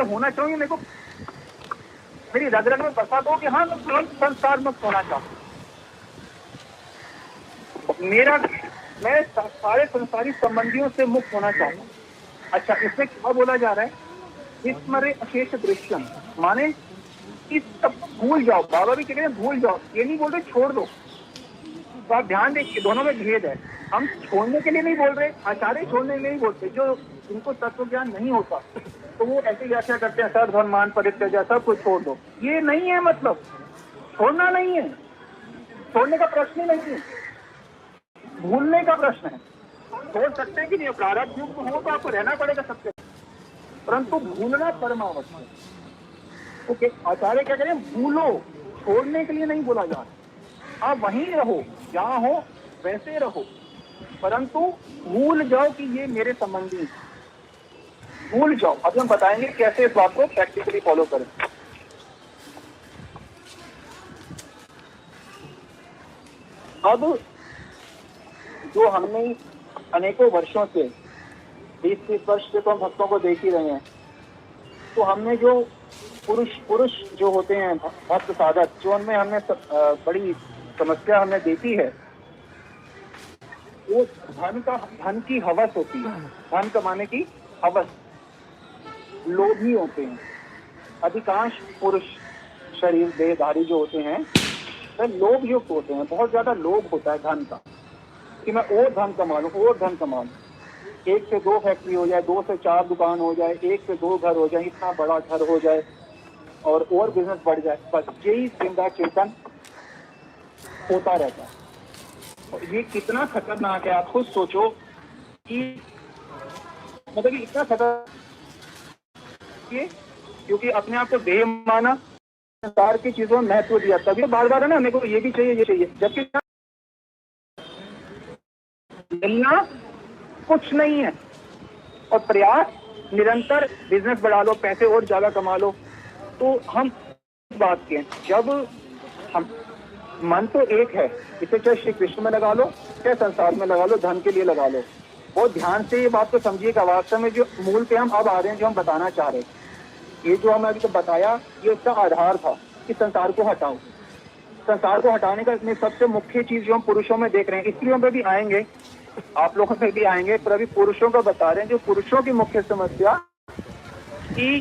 होना चाहिए, मेरे को मेरी रग रग में बसा दो कि हाँ मैं संसार में होना चाहूँ। मैं सारे संसारी संबंधियों से मुक्त होना चाहता हूँ। अच्छा, इसमें क्या बोला जा रहा है? विस्मरे अशेष दृश्यम, माने इस सब भूल जाओ। बाबा भी कह रहे हैं भूल जाओ, ये नहीं बोल रहे छोड़ दो। तो आप ध्यान देखिए, दोनों में भेद है। हम छोड़ने के लिए नहीं बोल रहे, आचार्य छोड़ने के लिए नहीं बोलते। जो जिनको तत्व ज्ञान नहीं होता तो वो ऐसी व्याख्या करते हैं, सर्व धर्मान परित्यज्य, सब कुछ छोड़ दो। ये नहीं है, मतलब छोड़ना नहीं है, छोड़ने का प्रश्न ही नहीं है, भूलने का प्रश्न है। छोड़ सकते हैं कि नहीं, प्रारब्ध युक्त हो तो आपको रहना पड़ेगा सबके, परंतु भूलना परमावश्यक। तो आचार्य क्या करें, भूलो, छोड़ने के लिए नहीं बोला जा रहा। आप वहीं रहो, जहां हो वैसे रहो, परंतु भूल जाओ कि ये मेरे संबंधी हैं, भूल जाओ। अभी हम बताएंगे कैसे इस बात को प्रैक्टिकली फॉलो करें। अब जो हमने अनेकों वर्षों से 20-30 वर्ष से तो हम भक्तों को देख ही रहे हैं, तो हमने जो पुरुष जो होते हैं भक्त साधक, जो उनमें हमने बड़ी समस्या हमने देखी है, वो धन की हवस होती है। धन कमाने की हवस, लोभी होते हैं। अधिकांश पुरुष शरीर देहधारी जो होते हैं वह लोभ युक्त होते हैं। बहुत ज्यादा लोभ होता है धन का, कि मैं और धन कमा लूं, और धन कमा लूं। 1 से 2 फैक्ट्री हो जाए, 2 से 4 दुकान हो जाए, 1 से 2 घर हो जाए, इतना बड़ा घर हो जाए और बिजनेस बढ़ जाए, बस यही चिंता चिंतन होता रहता है। और ये कितना खतरनाक है, आप खुद सोचो कि मतलब इतना खतरनाक, क्योंकि अपने आप को देह माना, संसार की चीजों में महत्व दिया, तभी बार बार है ना मेरे को ये भी चाहिए, ये चाहिए, जबकि मिलना कुछ नहीं है। और प्रयास निरंतर, बिजनेस बढ़ा लो, पैसे और ज्यादा कमा लो। तो हम बात के, जब हम मन तो एक है, इसे चाहे श्री कृष्ण में लगा लो, चाहे संसार में लगा लो, धन के लिए लगा लो। बहुत ध्यान से ये बात को समझिएगा। वास्तव में जो मूल पे हम अब आ रहे हैं, जो हम बताना चाह रहे हैं, ये जो हमने अभी तो बताया, ये उसका आधार था कि संसार को हटाओ। संसार को हटाने का इसमें सबसे मुख्य चीज जो हम पुरुषों में देख रहे हैं, स्त्रियों पे भी आएंगे, आप लोगों पे भी आएंगे, पर अभी पुरुषों का बता रहे हैं। जो पुरुषों की मुख्य समस्या कि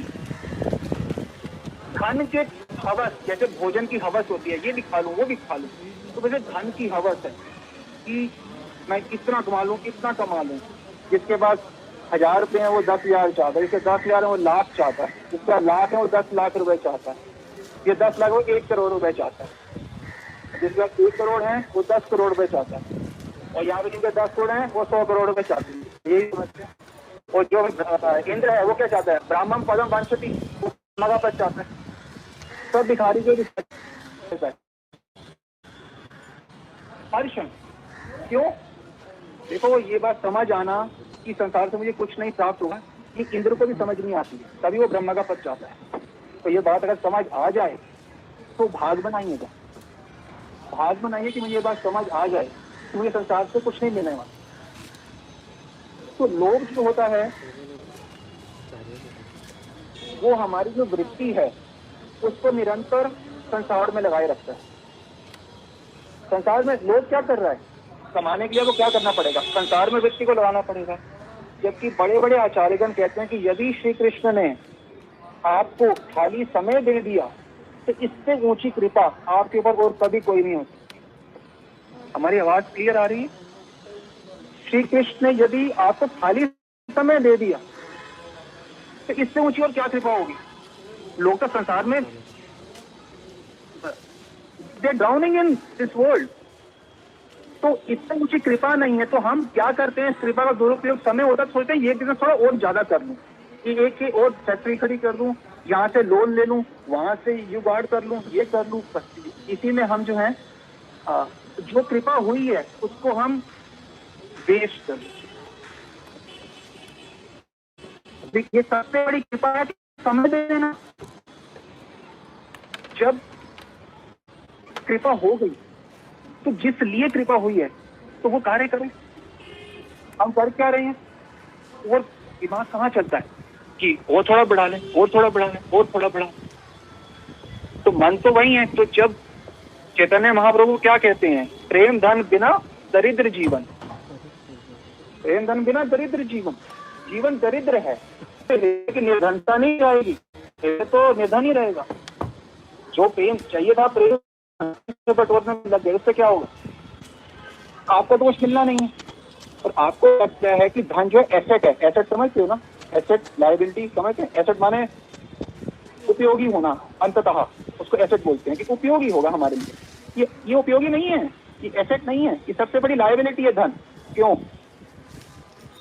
धन के हवस, जैसे भोजन की हवस होती है, ये भी खा लूं, वो भी खा लूं, तो वैसे धन की हवस है कि मैं इतना कमा लूं, इतना कमा लूं। जिसके पास 1000 रुपए है वो 10,000 चाहता है, जिसके 10,000 है वो लाख चाहता है, जिसका लाख है वो 10 लाख रुपए चाहता है, ये 10 लाख वो 1 करोड़ रुपए चाहता है, जिसका 1 करोड़ है वो 10 करोड़ रुपए चाहता है, और यहाँ पे जिनके 10 करोड़ है वो 100 करोड़ रुपए चाहते हैं। यही समझते हैं। और जो इंद्र है वो क्या चाहता है, ब्राह्मण पदम वांछति, मगा पद चाहता है। सब भिखारी जो हर्षण, क्यों? देखो, ये बात समझ आना कि संसार से मुझे कुछ नहीं प्राप्त होगा, ये इंद्र को भी समझ नहीं आती है, तभी वो ब्रह्म का पद चाहता है। तो ये बात अगर समझ आ जाए तो भाग बनाइएगा, भाग बनाइए कि मुझे ये बात समझ आ जाए कि मुझे संसार से कुछ नहीं मिलने वाला। तो लोभ जो होता है वो हमारी जो वृत्ति है उसको निरंतर संसार में लगाए रखता है। संसार में लोभ क्या कर रहा है, कमाने के लिए वो क्या करना पड़ेगा, संसार में वृत्ति को लगाना पड़ेगा। जबकि बड़े बड़े आचार्यगण कहते हैं कि यदि श्री कृष्ण ने आपको खाली समय दे दिया तो इससे ऊंची कृपा आपके ऊपर और कभी कोई नहीं होती। हमारी आवाज क्लियर आ रही है? श्री कृष्ण ने यदि आपको खाली समय दे दिया तो इससे ऊंची और क्या कृपा होगी। लोग तो संसार में दे ड्राउनिंग इन दिस वर्ल्ड, तो इससे ऊंची कृपा नहीं है। तो हम क्या करते हैं, इस कृपा का दुरुपयोग समय होता है सोचते हैं ये बिजनेस थोड़ा और ज्यादा कर लूं, कि एक और फैक्ट्री खड़ी कर दूं, यहाँ से लोन ले लूं, वहां से जुगाड़ कर लूं, ये कर लूं। इसी में हम जो है जो कृपा हुई है उसको हम वेस्ट कर लें। ये सबसे बड़ी कृपा है कि समय दे देना। जब कृपा हो गई तो जिस लिए कृपा हुई है तो वो कार्य करें। हम कर क्या रहे हैं और दिमाग कहाँ चलता है, कि और थोड़ा बढ़ा लें, और थोड़ा बढ़ा लें, और थोड़ा बढ़ा लें। तो मन तो वही है। तो जब चैतन्य महाप्रभु क्या कहते हैं, प्रेम धन बिना दरिद्र जीवन, प्रेम धन बिना दरिद्र जीवन, जीवन दरिद्र है, लेकिन निर्धनता नहीं आएगी, तो निर्धन ही रहेगा। जो प्रेम चाहिए था प्रेम से बटोरने में लग गया, उससे क्या होगा? आपको तो कुछ मिलना नहीं है। और आपको लगता है कि धन जो है एसेट है, एसेट समझते हो ना, एसेट लायबिलिटी समझते हैं। एसेट माने उपयोगी होना, अंततः उसको एसेट बोलते हैं कि उपयोगी होगा हमारे लिए। ये उपयोगी नहीं है, ये एसेट नहीं है, ये सबसे बड़ी लायबिलिटी है धन। क्यों?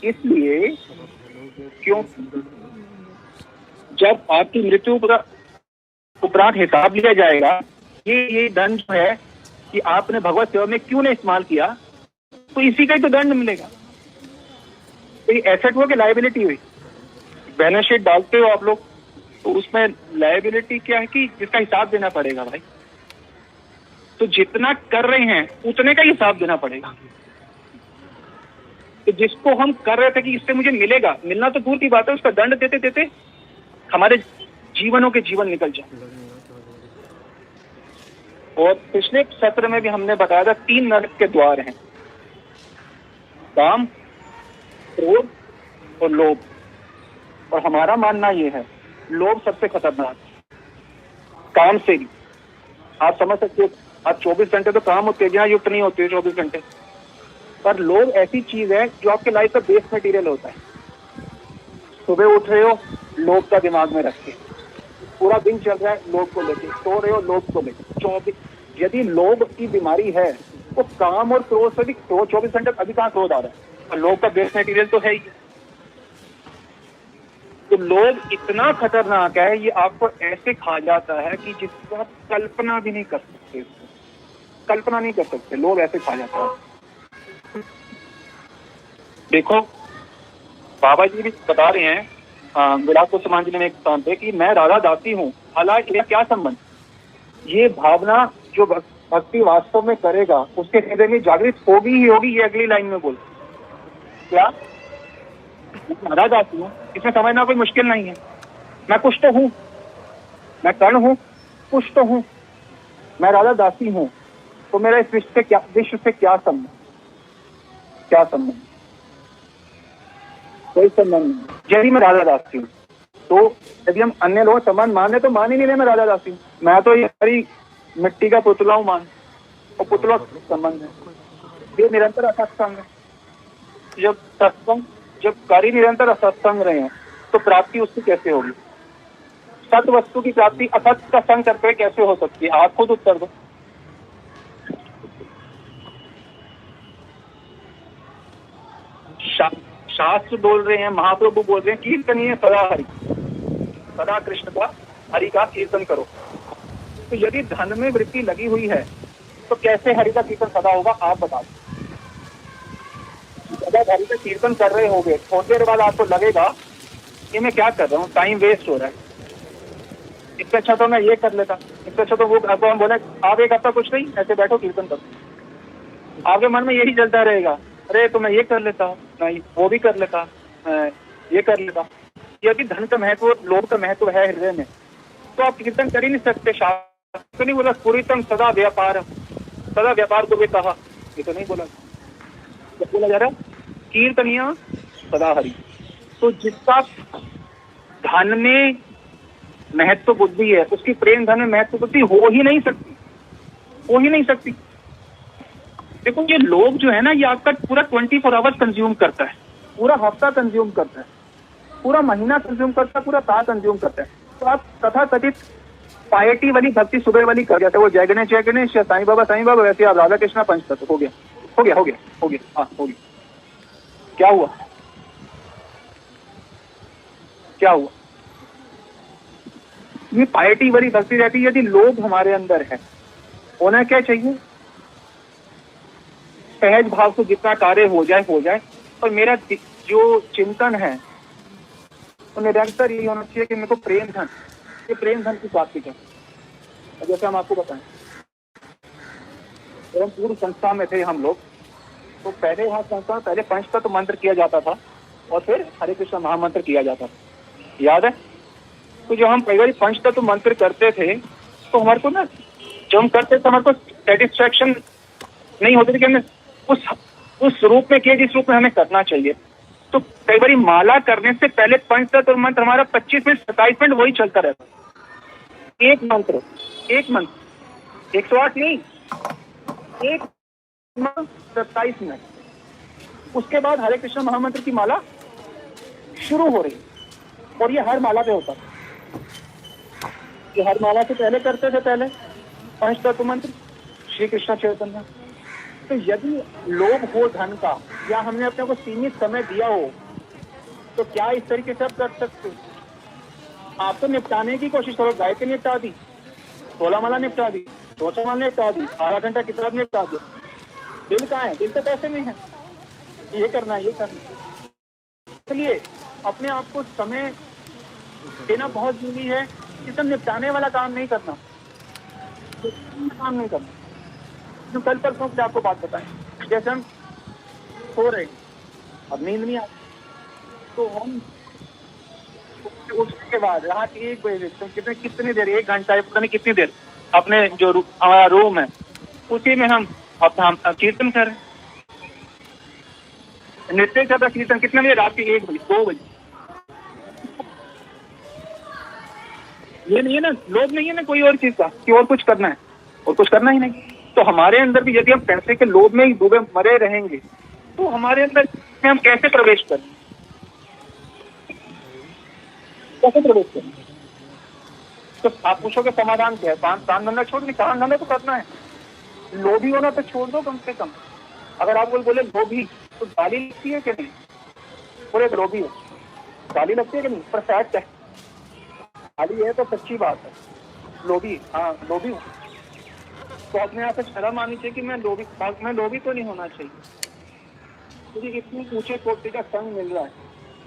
इसलिए क्यों जब आपकी मृत्यु उपरांत हिसाब लिया जाएगा, ये धन जो है कि आपने भगवत सेवा में क्यों नहीं इस्तेमाल किया, तो इसी का ही तो दंड मिलेगा। तो ये एसेट हो कि लायबिलिटी हुई? बैलेंस शीट डालते हो आप लोग, तो उसमें लायबिलिटी क्या है कि जिसका हिसाब देना पड़ेगा भाई। तो जितना कर रहे हैं उतने का हिसाब देना पड़ेगा। तो जिसको हम कर रहे थे कि इससे मुझे मिलेगा, मिलना तो दूर की बात है, उसका दंड देते देते हमारे जीवनों के जीवन निकल जाए। और पिछले सत्र में भी हमने बताया था 3 नरक के द्वार हैं, काम, क्रोध और लोभ। और हमारा मानना यह है लोभ सबसे खतरनाक, काम से भी। आप समझ सकते हो, आप 24 घंटे तो काम उत्तेजना युक्त नहीं होते 24 घंटे, पर लोभ ऐसी चीज है जो आपके लाइफ का बेस मटेरियल होता है। सुबह उठ रहे हो लोभ का दिमाग में रख के, पूरा दिन चल रहा है लोभ को लेके, सो रहे हो लोभ को लेके। 24 यदि लोभ की बीमारी है तो काम और क्रोध से भी 24 घंटे अभी कहाँ क्रोध आ रहा है, और लोभ का बेस मटेरियल तो है ही। तो लोभ इतना खतरनाक है, ये आपको ऐसे खा जाता है कि जिसको आप कल्पना भी नहीं कर सकते, कल्पना नहीं कर सकते। लोभ ऐसे खा जाता है। देखो बाबा जी भी बता रहे हैं विराट को समांजलि में एक स्थान पे कि मैं राधा दासी हूँ। हालांकि क्या संबंध, ये भावना जो भक्ति वास्तव में करेगा उसके हृदय में जागृत होगी ही होगी। ये अगली लाइन में बोल क्या, राधा दासी हूँ, इसमें समझना कोई मुश्किल नहीं है। मैं कुछ तो हूँ, मैं कर्ण हूँ, कुछ तो हूँ, मैं राधा दासी हूँ। तो मेरा इस विश्व से क्या संबंध, क्या संबंध? कोई संबंध नहीं। यदि मैं राधा दासी हूँ तो यदि हम अन्य लोग संबंध माने तो मान ही नहीं रहे मैं राधा दासी हूँ। मैं तो ये सारी मिट्टी का पुतला हूँ मान, और पुतला संबंध है, ये निरंतर असत्संग है। जब सत्संग जब कार्य निरंतर असत्संग रहे हैं तो प्राप्ति उसकी कैसे होगी? सत वस्तु की प्राप्ति असत का संग करके कैसे हो सकती है? आप खुद उत्तर दो। शास्त्र बोल रहे हैं, महाप्रभु बोल रहे हैं, कीर्तनीय सदा हरि, सदा कृष्ण का हरि का कीर्तन करो। तो यदि धन में वृत्ति लगी हुई है तो कैसे हरि का कीर्तन सदा होगा? आप बता दो। सदा हरि का कीर्तन कर रहे होगे, थोड़ी देर बाद आपको लगेगा कि मैं क्या कर रहा हूँ, टाइम वेस्ट हो रहा है, इससे अच्छा तो मैं ये कर लेता, इससे अच्छा तो वो। आपको हम बोले आप एक हफ्ता कुछ नहीं, ऐसे बैठो कीर्तन करो, आपके मन में यही चलता रहेगा, अरे तो मैं ये कर लेता, नहीं वो भी कर लेता, ये कर लेता। यदि धन का महत्व, लोभ का महत्व है हृदय में तो आप कीर्तन कर ही नहीं सकते। शास्त्र तो नहीं बोला पूरितम सदा व्यापार, सदा व्यापार को भी कहा, ये तो नहीं बोला। क्या बोला जा रहा है? कीर्तनीय सदा हरि। तो जिसका धन में महत्व बुद्धि है उसकी प्रेम धन में महत्व बुद्धि हो ही नहीं सकती, हो ही नहीं सकती। देखो ये लोग जो है ना, ये आपका पूरा 24 आवर्स कंज्यूम करता है, पूरा हफ्ता कंज्यूम करता है, पूरा महीना कंज्यूम करता है, पूरा साल कंज्यूम करता है। तो आप तथा कथित पायटी वाली भक्ति सुबह वाली कर जाते, वो जय गणेश या साईं बाबा, वैसे आप राधा कृष्णा पंच तत्व हो गया, हो गया, हो गया, हो गया, हाँ हो गया। क्या हुआ, क्या हुआ? ये पायटी वाली भक्ति रहती है। यदि लोभ हमारे अंदर है, होना क्या चाहिए? सहज भाव से जितना कार्य हो जाए। और मेरा जो चिंतन है तो निरंतर ये होना चाहिए कि मेरे को प्रेम धन, ये प्रेम धन की प्राप्ति कर। जैसे हम आपको बताएं, जब हम पूर्व संस्था में थे हम लोग, तो पहले यहाँ संस्था में पहले पंच तत्व मंत्र किया जाता था और फिर हरे कृष्ण महामंत्र किया जाता था। याद है? तो जो हम कई बार पंच तत्व मंत्र करते थे तो हमारे को ना, जो हम करते थे हमारे को सेटिस्फेक्शन नहीं होती थी कि हमें उस रूप में किया जिस रूप में हमें करना चाहिए। तो कई बार माला करने से पहले पंच तत्व मंत्र हमारा 25 मिनट 27 मिनट वही चलता रहता, एक मंत्र 108 नहीं, एक 27 मिनट। उसके बाद हरे कृष्ण महामंत्र की माला शुरू हो रही, और ये हर माला पे होता है। ये हर माला से पहले करते थे, पहले पंच तत्व मंत्र श्री कृष्ण चैतन्य। तो यदि लोभ हो धन का, या हमने अपने को सीमित समय दिया हो, तो क्या इस तरीके से आप कर सकते? आप तो निपटाने की कोशिश करो। गायत्री निपटा दी, 16 माला निपटा दी, 14 माला निपटा दी, 12 घंटा किताब निपटा दी। दिल कहाँ है? दिल तो पैसे में है। ये करना है, ये करना। इसलिए अपने आप को समय देना बहुत जरूरी है। सिर्फ निपटाने वाला काम नहीं करना, काम नहीं करना। तो कल परसों से आपको बात बताएं, जैसे हम सो रहे, अब नींद नहीं आती, तो हम उठने के बाद रात 1 बजे तो कितनी देर, 1 घंटा, पता नहीं कितनी देर, अपने जो हमारा रूम है उसी में हम अपना कीर्तन करें, नृत्य कर रहा कीर्तन। कितने बजे? रात के 1 बजे 2 बजे। ये नहीं है ना, लोभ नहीं है ना कोई और चीज का कि और कुछ करना है, और कुछ करना ही नहीं। तो हमारे अंदर भी यदि हम पैसे के लोभ में ही डूबे मरे रहेंगे तो हमारे अंदर हम कैसे प्रवेश करें? कैसे प्रवेश करें? तो आप पूछोगे समाधान क्या है? काम धंधा छोड़ के काम धंधा तो करना है। लोभी होना तो छोड़ दो कम से कम। अगर आप बोले लोभी, तो गाली लगती है कि नहीं? बोले लोभी है, गाली लगती है कि नहीं? पर फैक्ट है, गाली है तो सच्ची बात है। लोभी, हाँ लोभी हूँ, तो अपने आप से शर्म आनी चाहिए कि मैं लोभी तो नहीं होना चाहिए। क्योंकि इतनी ऊंचे कोटि का संग मिल रहा है,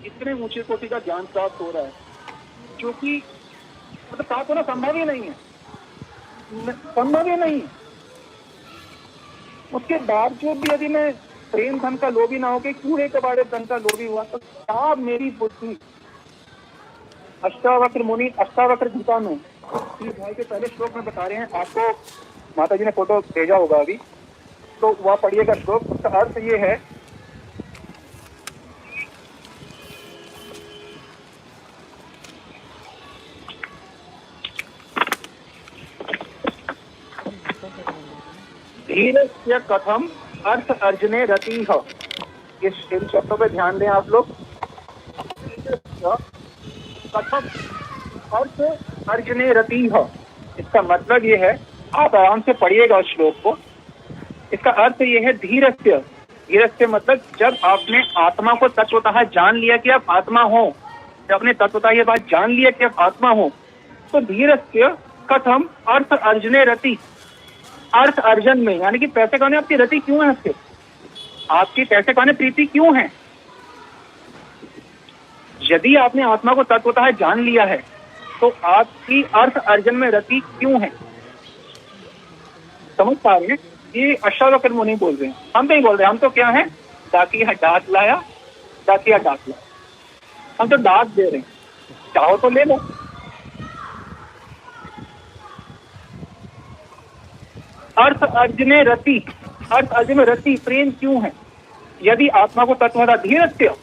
इतने ऊंचे कोटि का ज्ञान प्राप्त हो रहा है, जो कि मतलब प्राप्त होना संभव ही नहीं है, संभव ही नहीं। उसके बावजूद भी यदि मैं प्रेम धन का लोभी ना होकर कूड़े कबाड़े धन का लोभी हुआ, तो क्या मेरी बुद्धि? अष्टावक्र मुनि अष्टावक्र गीता में भाई के पहले श्लोक में बता रहे हैं, आपको माता जी ने फोटो भेजा होगा अभी, तो वह पढ़िएगा श्लोक। उसका अर्थ ये है, धीरस्य कथम अर्थ अर्जने रतिः। इस शब्दों पे ध्यान दें आप लोग। कथम अर्थ अर्जने रतिः, इसका मतलब ये है, आप आराम से पढ़िएगा उस श्लोक को। इसका अर्थ ये है धीरस्य। धीरस्य मतलब जब आपने आत्मा को तत्वतः जान लिया कि आप आत्मा हो, जब आपने तत्वतः ये बात जान लिया कि आप आत्मा हो, तो धीरस्य कथम अर्थ अर्जने रति। अर्थ अर्जन में, यानी कि पैसे कमाने आपकी रति क्यों है? आपकी पैसे कमाने प्रीति क्यों है? यदि आपने आत्मा को तत्वतः जान लिया है तो आपकी अर्थ अर्जन में रति क्यों है? समझ पा रहे हैं? ये अष्टावक्र मुनि बोल रहे हैं, हम नहीं बोल रहे। हम तो क्या है, डाकिया डाक लाया, डाकिया डाक लाया, हम तो डाक दे रहे हैं, चाहो तो ले लो। अर्थ अर्जने रति, अर्थ अर्जन में रति प्रेम क्यों है? यदि आत्मा को तत्वतः धीरस्य,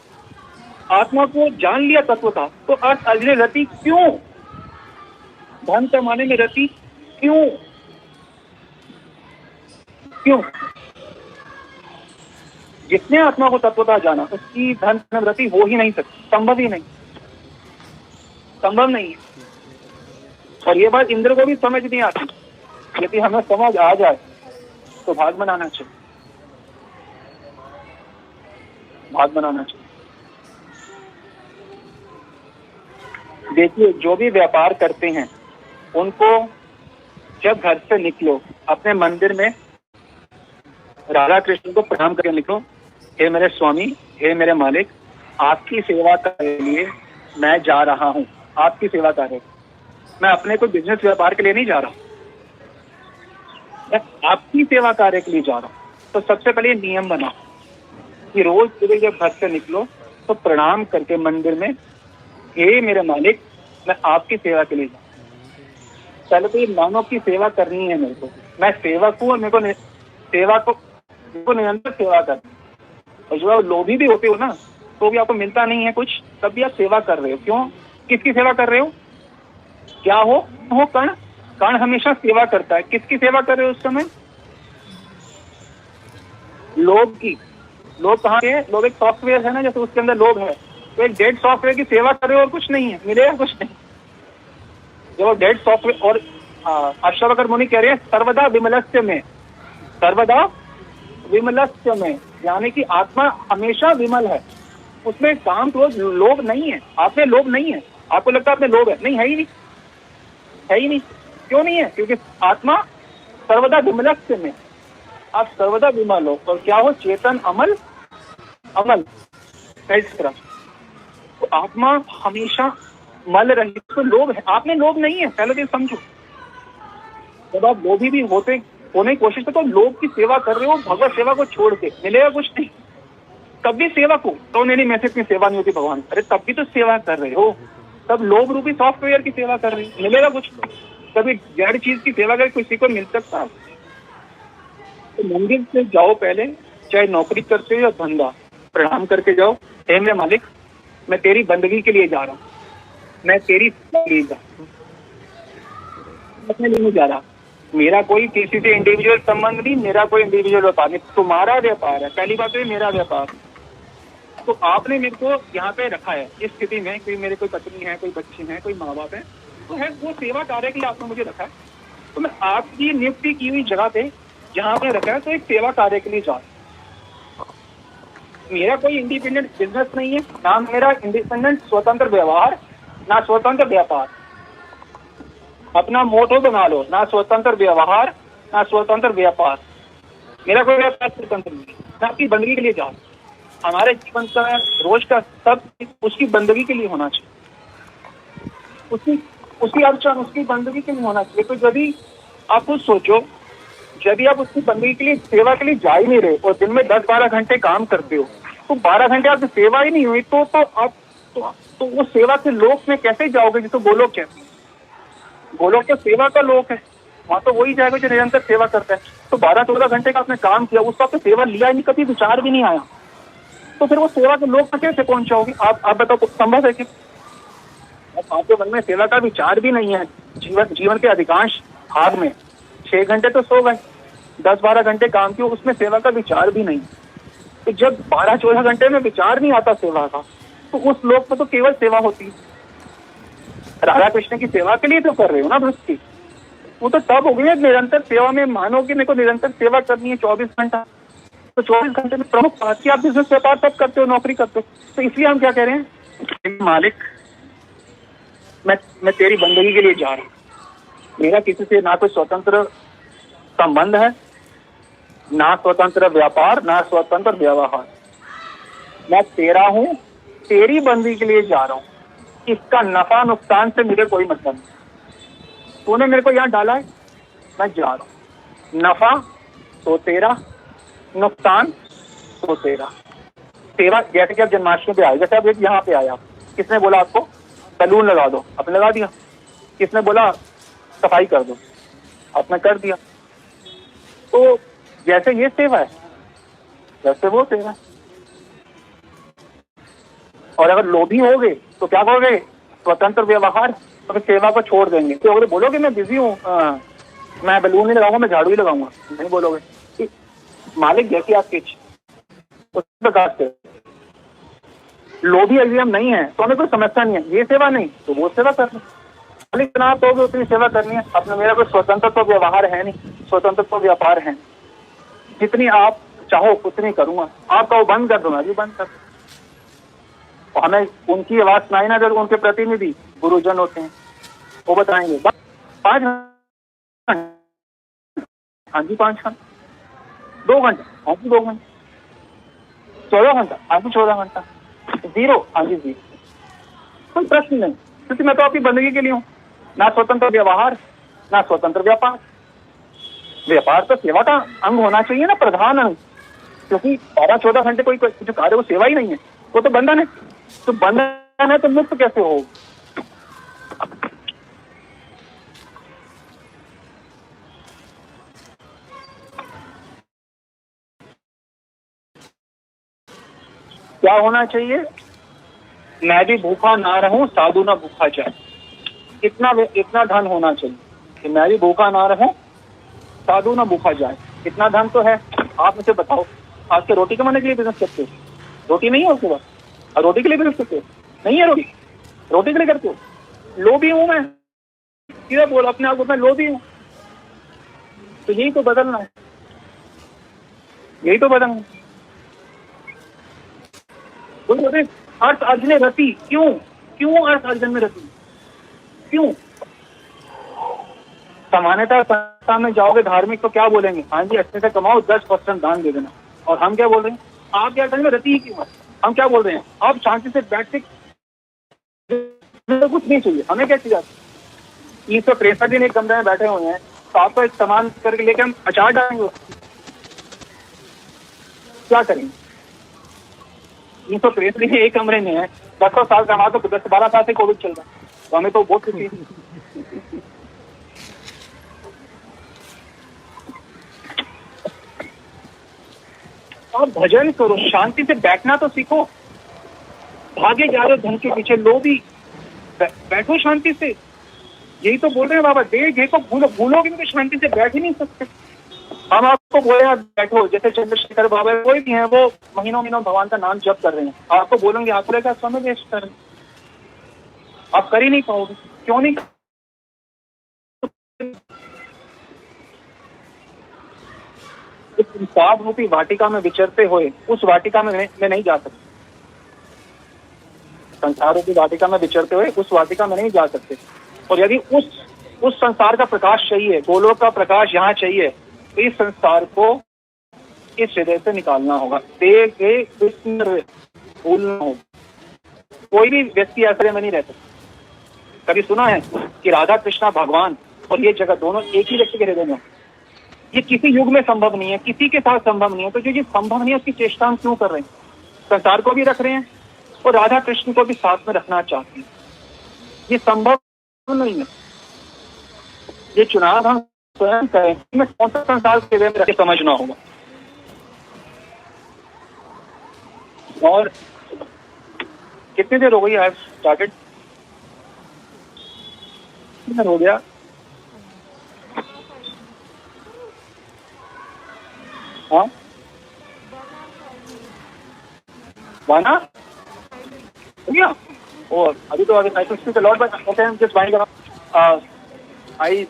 आत्मा को जान लिया तत्वतः, तो अर्थ अर्जने रति क्यों? धन कमाने में रति क्यों? क्यों? जिसने आत्मा को तत्वतः जाना उसकी धन में रति हो ही नहीं सकती, संभव ही नहीं, संभव नहीं है। और ये बात इंद्र को भी समझ नहीं आती। यदि हमें समझ आ जाए तो भाग बनाना चाहिए, भाग बनाना चाहिए। देखिए, जो भी व्यापार करते हैं उनको जब घर से निकलो, अपने मंदिर में राधा कृष्ण को प्रणाम करके निकलो, हे मेरे स्वामी, हे मेरे मालिक, आपकी सेवा करने के लिए मैं जा रहा हूँ। आपकी सेवा कार्य, मैं अपने कोई बिजनेस व्यापार के लिए नहीं जा रहा हूँ, मैं आपकी सेवा कार्य के लिए जा रहा हूँ। तो सबसे पहले नियम बनाओ कि रोज सुबह जब घर से निकलो तो प्रणाम करके मंदिर में हे मेरे मालिक, मैं आपकी सेवा के लिए जाऊँ। पहले तो ये मानव की सेवा करनी है मेरे को, मैं सेवक हूँ और मेरे को निरंतर सेवा करनी है। और जो आप लोभी भी होते हो ना, तो भी आपको मिलता नहीं है कुछ, तब भी आप सेवा कर रहे हो। क्यों? किसकी सेवा कर रहे हो? क्या हो कर्ण? कर्ण हमेशा सेवा करता है। किसकी सेवा कर रहे हो उस समय? लोभ की। लोभ कहाँ है? लोभ एक सॉफ्टवेयर है ना, जैसे उसके अंदर लोभ है, तो एक डेड सॉफ्टवेयर की सेवा कर रहे हो और कुछ नहीं है, मिलेगा कुछ नहीं। जब डेड सॉफ्टवेयर, और अष्टावक्र मुनि कह रहे हैं सर्वदा विमलस्य में, सर्वदा विमलस्य में, यानी कि आत्मा हमेशा विमल है, उसमें काम क्रोध लोभ नहीं है। आप में लोभ नहीं है। आपको लगता है आप में लोभ है? नहीं, है ही नहीं, है ही नहीं। क्यों नहीं है? क्योंकि आत्मा सर्वदा विमलस्य में, आप सर्वदा विमल हो। और क्या हो? चेतन अमल, अमल इस तरह। तो आत्मा हमेशा मल रही, तो लोभ है। आप में लोभ नहीं है, पहले तो समझो। जब आप लोभी भी होने की कोशिश करते हो, लोभ की सेवा कर रहे हो भगवत सेवा को छोड़ के, मिलेगा कुछ नहीं। तब भी सेवा को तो नहीं, मैं इतनी सेवा नहीं होती भगवान, अरे तब भी तो सेवा कर रहे हो। तब लोभ रूपी सॉफ्टवेयर की सेवा कर रहे हो, मिलेगा कुछ? कभी जड़ चीज की सेवा कर किसी को मिल सकता? तो मंदिर से जाओ पहले, चाहे नौकरी करते हो या धंधा, प्रणाम करके जाओ। हे मेरे मालिक, मैं तेरी बंदगी के लिए जा रहा हूँ, मैं तेरी अपने लिए नहीं जा रहा। मेरा कोई किसी से इंडिविजुअल संबंध नहीं, मेरा कोई इंडिविजुअल व्यापार नहीं, तुम्हारा व्यापार है। पहली बात है मेरा व्यापार। तो आपने मेरे को यहाँ पे रखा है इस स्थिति में, कोई मेरे कोई पत्नी है, कोई बच्चे हैं, कोई माँ बाप है, तो है वो सेवा कार्य के लिए आपने मुझे रखा है। तो मैं आपकी नियुक्ति की हुई जगह पे जहाँ पे रखा है, तो एक सेवा कार्य के लिए जा रहा हूं। मेरा कोई इंडिपेंडेंट बिजनेस नहीं है, ना मेरा इंडिपेंडेंट स्वतंत्र व्यवहार, ना स्वतंत्र व्यापार। अपना मोटो बना लो, ना स्वतंत्र व्यवहार, ना स्वतंत्र व्यापार। मेरा कोई व्यापार स्वतंत्र नहीं, मैं आपकी बंदगी के लिए जा रहा हूं। हमारे जीवन का रोज का सब उसकी बंदगी के लिए होना चाहिए, उसकी अर्चन, उसकी बंदगी के लिए होना चाहिए। तो यदि आप खुद सोचो, यदि आप उसकी बंदगी के लिए, सेवा के लिए जा ही नहीं रहे और दिन में 10-12 घंटे काम करते हो, तो 12 घंटे आपकी सेवा ही नहीं हुई, तो आप तो वो सेवा के लोक में कैसे जाओगे? जिसको गोलोक कहते हैं। गोलोक तो सेवा का लोक है, वहां तो वही जाएगा जो निरंतर सेवा करता है। तो 12-14 घंटे का आपने काम किया, उसका तो सेवा लिया ही नहीं, कभी विचार भी नहीं आया, तो फिर वो सेवा के लोक में कैसे पहुंचाओगे? आप बताओ, कुछ संभव है कि? आपके मन में सेवा का विचार भी नहीं है। जीवन के अधिकांश भाग में 6 घंटे तो सो गए, 10-12 घंटे काम किया, उसमें सेवा का विचार भी नहीं। तो जब 12-14 घंटे में विचार नहीं आता सेवा का, तो उस लोक में तो केवल सेवा होती है। राधा कृष्ण की सेवा के लिए तो कर रहे हो ना भक्ति, वो तो तब हो गई निरंतर सेवा में। मानो कि मेरे को निरंतर सेवा करनी है 24 घंटा, तो 24 घंटे में प्रमुख बात की आप बिजनेस व्यापार सब करते हो, नौकरी करते हो। तो इसलिए हम क्या कह रहे हैं, मालिक मैं तेरी बंदगी के लिए जा रहा हूँ। मेरा किसी से ना कोई स्वतंत्र संबंध है, ना स्वतंत्र व्यापार, ना स्वतंत्र व्यवहार। मैं तेरा हूँ, तेरी बंदगी के लिए जा रहा हूँ। इसका नफा नुकसान से मुझे कोई मतलब नहीं। तूने मेरे को यहाँ डाला है, मैं जा रहा हूँ। नफा तो तेरा, नुकसान तो तेरा। सेवा जैसे कि आप जन्माष्टमी पे आए, जैसे आप यहाँ पे आया, किसने बोला आपको बैलून लगा दो? आपने लगा दिया। किसने बोला सफाई कर दो? आपने कर दिया। तो जैसे ये सेवा है, वैसे वो सेवा है। और अगर लोभी होगे तो क्या कहोगे? स्वतंत्र व्यवहार, तो फिर सेवा को छोड़ देंगे। तो अगर बोलोगे मैं बिजी हूँ, मैं बैलून नहीं लगाऊंगा, मैं झाड़ू ही लगाऊंगा, नहीं बोलोगे। मालिक जैसी आपकी इच्छा, उस प्रकार से। लोभी यदि हम नहीं है तो हमें कोई समस्या नहीं है, ये सेवा नहीं तो वो सेवा करनी। मालिक जितना तो उतनी सेवा करनी है अपने। मेरा कोई स्वतंत्र तो व्यवहार है नहीं, स्वतंत्र तो व्यापार है। जितनी आप चाहो उतनी करूंगा, आपका वो बंद कर दूंगा, जी बंद कर। और हमें उनकी आवाज सुनाई ना, जब उनके प्रतिनिधि गुरुजन होते हैं, वो बताएंगे 5 हाँ जी 5 घंटा, 2 घंटा हाँ जी 2 घंटा, 14 घंटा हाँ जी 14 घंटा, 0 हाँ जी 0। कोई प्रश्न नहीं, क्योंकि मैं तो आपकी बंदगी के लिए हूँ। ना स्वतंत्र व्यवहार, ना स्वतंत्र व्यापार। व्यापार तो सेवा का अंग होना चाहिए ना, प्रधान अंग। क्योंकि 12-14 घंटे कोई जो कार्य वो सेवा ही नहीं है, वो तो बंधन है। तो बंधन है तो मुक्त कैसे हो? क्या होना चाहिए? मैं भी भूखा ना रहूं, साधु ना भूखा जाए। इतना धन होना चाहिए कि मैं भी भूखा ना रहूं, साधु ना भूखा जाए। इतना धन तो है। आप मुझे बताओ, आज के रोटी कमाने के लिए बिजनेस करते हो? रोटी नहीं है उसके पास, और रोटी के लिए बिजनेस करते हो? नहीं है रोटी, रोटी के लिए करते हो? लोभी हूं मैं, सीधा बोल अपने आप को, मैं लोभी हूं। तो यही तो बदलना है, यही तो बदलना है। बोले अर्थ अर्जन रति, क्यों अर्थ अर्जन में रति? क्यों? सामान्यतः संस्था में जाओगे धार्मिक तो क्या बोलेंगे? हाँ जी, अच्छे से कमाओ, 10% दान दे देना। और हम क्या बोल रहे हैं? आप क्या करेंगे? रति ही क्यों? हम क्या बोल रहे हैं? आप शांति से बैठ के, कुछ नहीं चाहिए हमें, क्या चाहिए? 363 दिन एक कमरे में बैठे हुए हैं, तो आपको एक सामान करके लेके हम अचार डालेंगे, क्या करेंगे? 363 दिन एक कमरे में है, 10 साल का, हमारा तो 10-12 साल से कोविड चल रहा है, तो हमें तो बहुत खुशी है। आप भजन करो, शांति से बैठना तो सीखो। भागे जा रहे हो धन के पीछे, लोभी, बैठो शांति से। यही तो बोल रहे हैं बाबा, देह घे को भूलोगे तो शांति से बैठ ही नहीं सकते। हम आपको बोले बैठो, जैसे चंद्रशेखर बाबा कोई भी है, वो महीनों भगवान का नाम जप कर रहे हैं, आपको बोलेंगे आप का समय वेस्ट कर, आप कर ही नहीं पाओगे। क्यों नहीं? संसार रूपी वाटिका में विचरते हुए उस वाटिका में मैं नहीं जा सकता। संसार रूपी वाटिका में विचरते हुए उस वाटिका में नहीं जा सकते। और यदि उस संसार का प्रकाश चाहिए, गोलोक का प्रकाश यहाँ चाहिए, तो इस संसार को इस हृदय से निकालना होगा। भूलना होगा। कोई भी व्यक्ति ऐसे में नहीं रह सकता। कभी सुना है कि राधा कृष्णा भगवान और ये जगत दोनों एक ही व्यक्ति के हृदय में? ये किसी युग में संभव नहीं है, किसी के साथ संभव नहीं है। तो जो संभव नहीं है उसकी चेष्टा हम क्यों कर रहे हैं? संसार को भी रख रहे हैं और राधा कृष्ण को भी साथ में रखना चाहते हैं। ये संभव नहीं है। ये चुनाव हम स्वयं करें, में कौन सा संसार के हृदय में रख के समझना होगा। और कितनी देर हो गई? आई स्टार्टेड, कितनी देर हो गया? हाँ, वाना भैया, और अभी तो I to speak a lot but okay, I am just winding up. I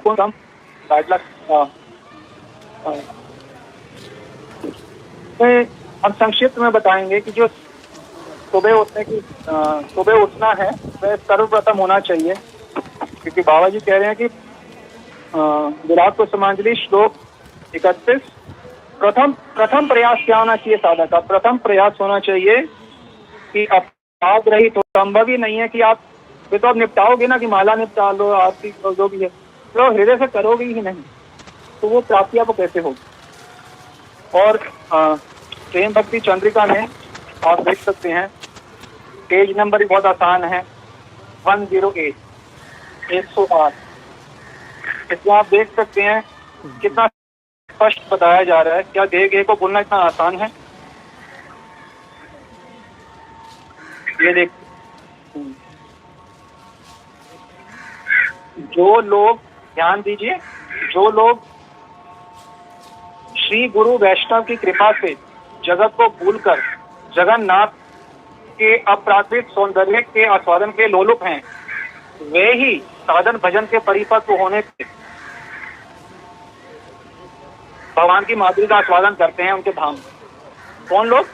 can come bad luck. हम संक्षिप्त में बताएंगे कि जो सुबह उठना है वह सर्वप्रथम होना चाहिए, क्योंकि बाबा जी कह रहे हैं कि विराट को समांजलि श्लोक 31, प्रथम प्रयास क्या होना चाहिए साधक का? प्रथम प्रयास होना चाहिए कि अपराध रहित हो। संभव ही नहीं है कि आप तो आप निपटाओगे ना, कि माला निपटा लो, आपकी जो भी है, तो हृदय से करोगे ही नहीं, तो वो प्राप्ति आपको कैसे होगी? और प्रेम भक्ति चंद्रिका में आप देख सकते हैं, पेज नंबर भी बहुत आसान है, 108, 108। इसमें आप देख सकते हैं कितना स्पष्ट बताया जा रहा है। क्या देह को बोलना इतना आसान है? ये देख, जो लोग, ध्यान दीजिए, जो लोग श्री गुरु वैष्णव की कृपा से जगत को भूलकर जगन्नाथ के अप्राकृत सौंदर्य के आस्वादन के लोलुप हैं, वे ही साधन भजन के परिपक्व होने से भगवान की माधुरी का आस्वादन करते हैं उनके धाम। कौन लोग?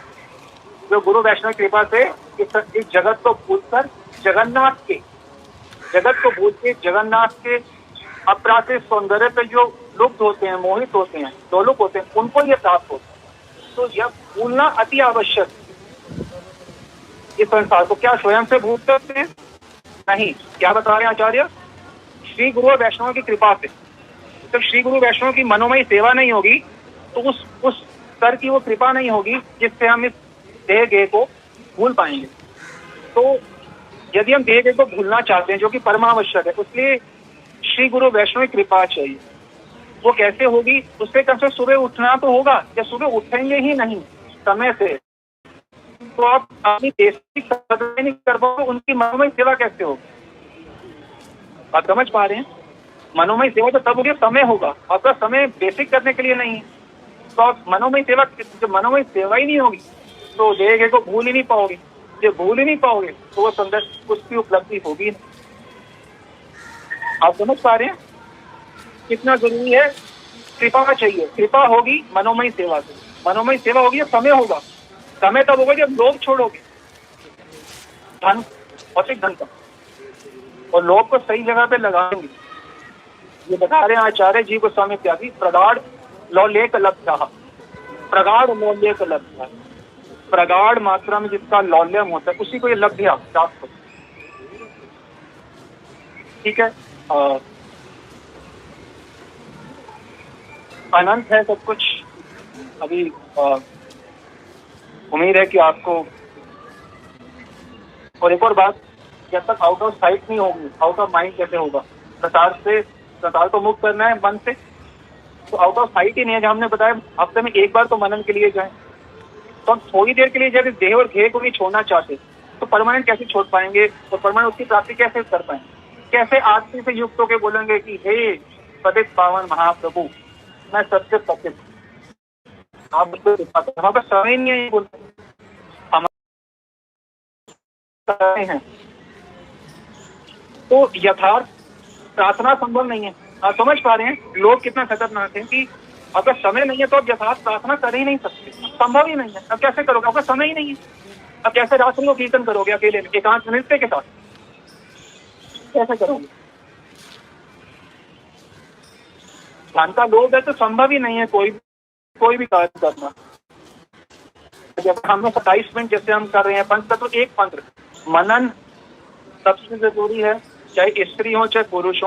जो गुरु वैष्णव कृपा से इस जगत को भूलकर जगन्नाथ के अपराकृत सौंदर्य पे जो लुप्त होते हैं, मोहित होते हैं, लोलुप होते हैं, उनको ये प्राप्त होता है। तो यह भूलना अति आवश्यक। इस संसार को क्या स्वयं से भूल सकते हैं? नहीं। क्या बता रहे हैं आचार्य? श्री गुरु वैष्णव की कृपा से। जब श्री गुरु वैष्णव की मनोमयी सेवा नहीं होगी तो उस स्तर की वो कृपा नहीं होगी जिससे हम इस देह को भूल पाएंगे। तो यदि हम देह को भूलना चाहते हैं, जो कि परमावश्यक है, उसलिए श्री गुरु वैष्णव कृपा चाहिए। वो कैसे होगी? उससे कम से सुबह उठना तो होगा। या सुबह उठेंगे ही नहीं समय से, तो आप अपनी बेसिक कदर नहीं कर पाओगे, उनकी मनोमय सेवा कैसे होगी? आप समझ पा रहे हैं? मनोमय सेवा तो तब होगी समय होगा, आपका समय बेसिक करने के लिए नहीं है। तो आप मनोमय सेवा, जब मनोमय सेवा ही नहीं होगी तो देह को भूल ही नहीं पाओगे। जब भूल ही नहीं पाओगे तो वो संदर्भ उसकी उपलब्धि होगी नहीं। आप समझ पा रहे हैं कितना जरूरी है? कृपा चाहिए, कृपा होगी मनोमय सेवा से। मनोमय सेवा होगी जब समय होगा। समय तब होगा जब लोभ छोड़ोगे, धन, भौतिक धन का, और लोभ को सही जगह पे लगाएंगे। ये बता रहे हैं आचार्य जी गोस्वामी इत्यादि, प्रगाढ़ लौलेख लब्धा, प्रगाढ़ लौलेख लब्धा। प्रगाढ़ मात्रा में जिसका लौल्यम होता है उसी को ये लब्ध्या प्राप्त होता है। ठीक है, अनंत है सब कुछ। अभी उम्मीद है कि आपको, और एक और बात, जब तक आउट ऑफ साइट नहीं होगी, आउट ऑफ माइंड कैसे होगा? संसार को मुक्त करना है मन से, तो आउट ऑफ साइट ही नहीं है। जब हमने बताया हफ्ते में एक बार तो मनन के लिए जाएं, तो हम थोड़ी देर के लिए जब देह और घेय को नहीं छोड़ना चाहते तो परमानेंट कैसे छोड़ पाएंगे? और परमानेंट उसकी प्राप्ति कैसे कर पाएंगे? कैसे आत्मा से युक्त होकर बोलेंगे कि हे पतित पावन महाप्रभु, मैं सत्य पतित। आप उसको दिखाते हैं, समय नहीं है ये बोलते हैं। तो यथार्थ प्रार्थना संभव नहीं है। आप समझ पा रहे हैं लोग कितना खतरनाक है कि अगर समय नहीं है तो आप यथार्थ प्रार्थना कर ही नहीं सकते, संभव ही नहीं है। अब कैसे करोगे? आपका समय ही नहीं है। अब कैसे राष्ट्र को कीर्तन करोगे अकेले में एकांत नृत्य के साथ? कैसे करोगे? धन का लोभ है तो संभव ही नहीं है कोई भी कार्य करना। जब हमने 27 मिनट जैसे हम कर रहे हैं पंच तत्व, एक मंत्र मनन सबसे जरूरी है। चाहे स्त्री हो चाहे पुरुष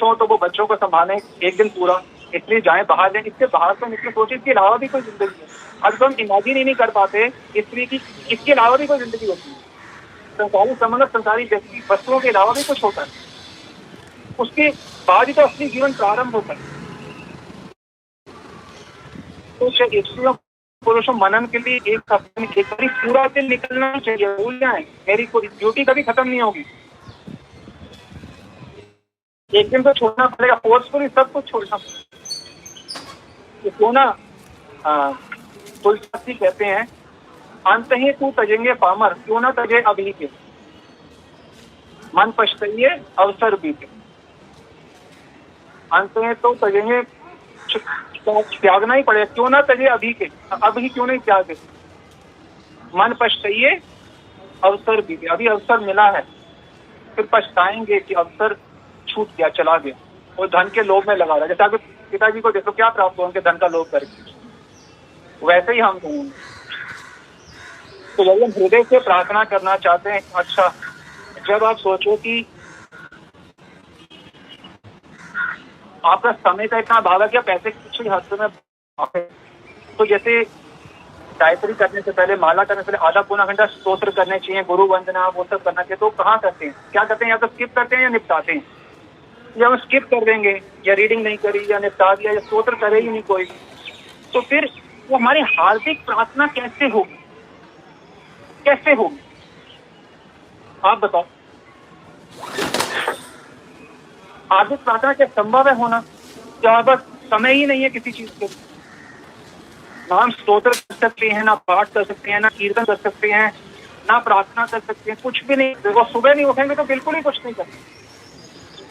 हो तो वो बच्चों को संभालें एक दिन पूरा, इसलिए जाएं बाहर जाएं। इसके बाहर तो निकले, सोचिए इसके अलावा भी कोई जिंदगी है। अब तो हम इमेजिन ही नहीं कर पाते स्त्री की, इसके अलावा भी कोई जिंदगी होती है। संसारी संबंध, संसारी व्यक्ति वस्तुओं के अलावा भी कुछ होता है, उसके बाद ही तो असली जीवन प्रारंभ होता है। तो स्त्रियों पुरुषों मनन के लिए एक हफ्ते में एक बार पूरा दिन निकलना चाहिए। भूल जाए, मेरी कोई ड्यूटी कभी खत्म नहीं होगी। एक दिन तो छोड़ना पड़ेगा, फोर्सफुली सब कुछ छोड़ना पड़ेगा। क्यों ना तुलसी कहते हैं अंत ही तू तजेंगे पामर, क्यों ना तजे अभी के, मन पछताइए अवसर बीते। अंत में तो तजेंगे, त्यागना ही पड़ेगा, क्यों ना तजे अभी के, अभी क्यों नहीं त्यागे। मन पछताइए अवसर बीते, अभी अवसर मिला है, फिर पछताएंगे कि अवसर छूट गया, चला गया। और धन के लोभ में लगा रहा। जैसे आपके पिताजी को देखो क्या प्राप्त हो उनके धन का लोभ करके, वैसे ही हम कहेंगे। तो जब हम हृदय से प्रार्थना करना चाहते हैं, अच्छा जब आप सोचो कि आपका समय का इतना भाव है कि पैसे कुछ ही हाथ में, तो जैसे गायत्री करने से पहले, माला करने से पहले आधा पौना घंटा स्तोत्र करने चाहिए, गुरु वंदना वो सब करना चाहिए। तो कहाँ करते हैं, क्या करते हैं? या तो स्किप करते हैं या निपटाते हैं। या हम स्किप कर देंगे, या रीडिंग नहीं करी, या निपटा दिया, या स्तोत्र करे ही नहीं कोई, तो फिर वो हमारी हार्दिक प्रार्थना कैसे होगी? कैसे होगी आप बताओ? हार्दिक प्रार्थना क्या संभव है होना? क्या बस समय ही नहीं है किसी चीज के? ना हम स्तोत्र कर सकते हैं, ना पाठ कर सकते हैं, ना कीर्तन कर सकते हैं, ना प्रार्थना कर सकते हैं, कुछ भी नहीं। देखो सुबह नहीं उठेंगे तो बिल्कुल ही कुछ नहीं करते।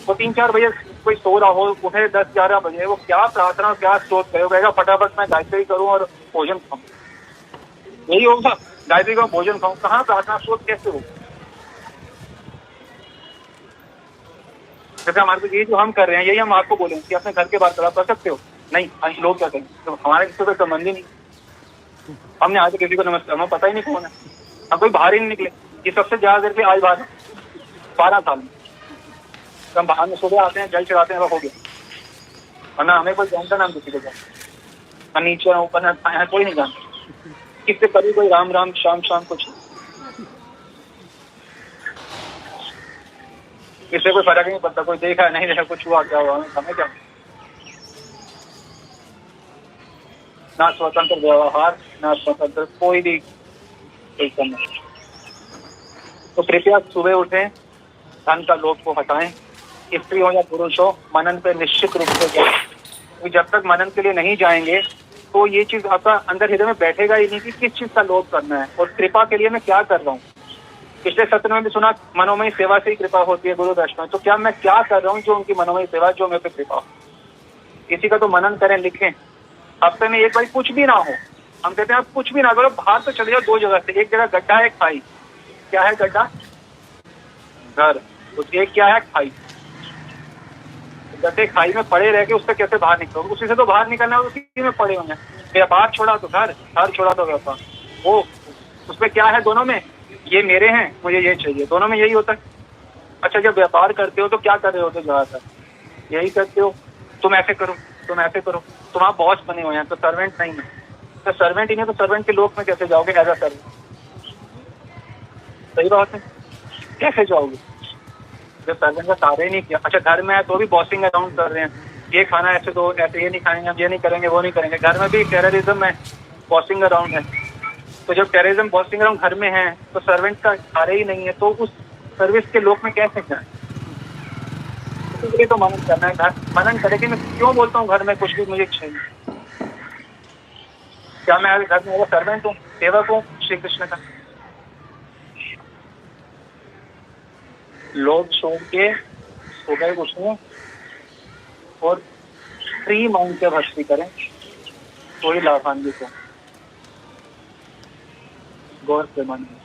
वो 3-4 बजे कोई सो रहा हो, उठे 10-11 बजे, वो क्या प्रार्थना क्या स्तोत्र करेगा? फटाफट मैं गायत्री करूं और भोजन खाऊं, यही होगा। गायत्री का भोजन खाऊं, कहाँ प्रार्थना स्तोत्र कैसे होगा? जैसे हमारे को ये जो हम कर रहे हैं, यही हम आपको बोलेंगे कि अपने घर के बाहर कर सकते हो, नहीं अंश लोग क्या करेंगे? तो हमारे किसी को संबंध ही नहीं। हमने आज किसी को नमस्कार, हमें पता ही नहीं कौन है, हम कोई बाहर ही नहीं निकले। ये सबसे ज्यादा देर पे आज बाहर 12 साल में हम बाहर में सुबह आते हैं, जल चढ़ाते हैं, हो गया। वरना हमें कोई जानता ना, हम किसी को जानते, नीचे ऊपर ना कोई नहीं जानता। किससे कभी कोई राम राम शाम शाम कुछ। इससे कोई फर्क नहीं पड़ता, कोई देखा नहीं देखा, कुछ हुआ क्या हुआ, हमें क्या। ना स्वतंत्र व्यवहार, ना स्वतंत्र कोई भी सिस्टम नहीं। तो कृपया सुबह उठें, धन का लोभ को हटाएं, स्त्री हो या पुरुष हो, मनन पे निश्चित रूप से जाएं। तो जब तक मनन के लिए नहीं जाएंगे तो ये चीज आपका अंदर हृदय में बैठेगा ही नहीं कि किस चीज का लोभ करना है और कृपा के लिए मैं क्या कर रहा हूँ। पिछले सत्र में भी सुना मनोमयी सेवा से ही कृपा होती है गुरु दर्शन। तो क्या मैं क्या कर रहा हूँ जो उनकी मनोमयी सेवा, जो मेरे पे कृपा हो। किसी का तो मनन करें, लिखें, हफ्ते में एक बार कुछ भी ना हो। हम कहते हैं आप कुछ भी ना करो, बाहर तो चले जाओ 2 जगह से, एक जगह गड्ढा है, खाई। क्या है गड्ढा? घर। तो एक क्या है? खाई। गड्ढे खाई में पड़े रह के उससे कैसे बाहर निकलोगे? उसी से तो बाहर निकलना है, उसी में पड़े होंगे। व्यापार छोड़ा तो घर, घर छोड़ा तो व्यापार। वो उसमें क्या है? दोनों में ये मेरे हैं, मुझे ये चाहिए, दोनों में यही होता है। अच्छा, जब व्यापार करते हो तो क्या कर रहे होते ज्यादातर? यही करते हो, तुम ऐसे करो, तुम ऐसे करो। तुम आप बॉस बने हुए हैं तो सर्वेंट नहीं है। तो सर्वेंट ही नहीं तो सर्वेंट के लोक में कैसे जाओगे एज अ सर्वेंट? सही बात है, कैसे जाओगे जब सर्वेंट का कार्य ही नहीं किया? अच्छा, घर में है तो भी बॉसिंग अराउंड कर रहे हैं, ये खाना ऐसे दो, ऐसे ये नहीं खाएंगे, हम ये नहीं करेंगे, वो नहीं करेंगे। घर में भी टेररिज्म है, बॉसिंग अराउंड है। तो जब टेररिज्म बॉसिंग अराउंड घर में है तो सर्वेंट का कार्य ही नहीं है, तो उस सर्विस के लोक में कैसे जाए? इसलिए तो मनन करना है। घर मनन करेंगे। मैं क्यों बोलता हूँ घर में कुछ भी मुझे चाहिए? क्या मैं घर में सर्वेंट हूँ, सेवक हूँ श्री कृष्ण का? लोग छोड़ के सुबह उठें और फ्री माइंड से भक्ति करें, तो ही लाभान्वित हो। गौर से मानिए।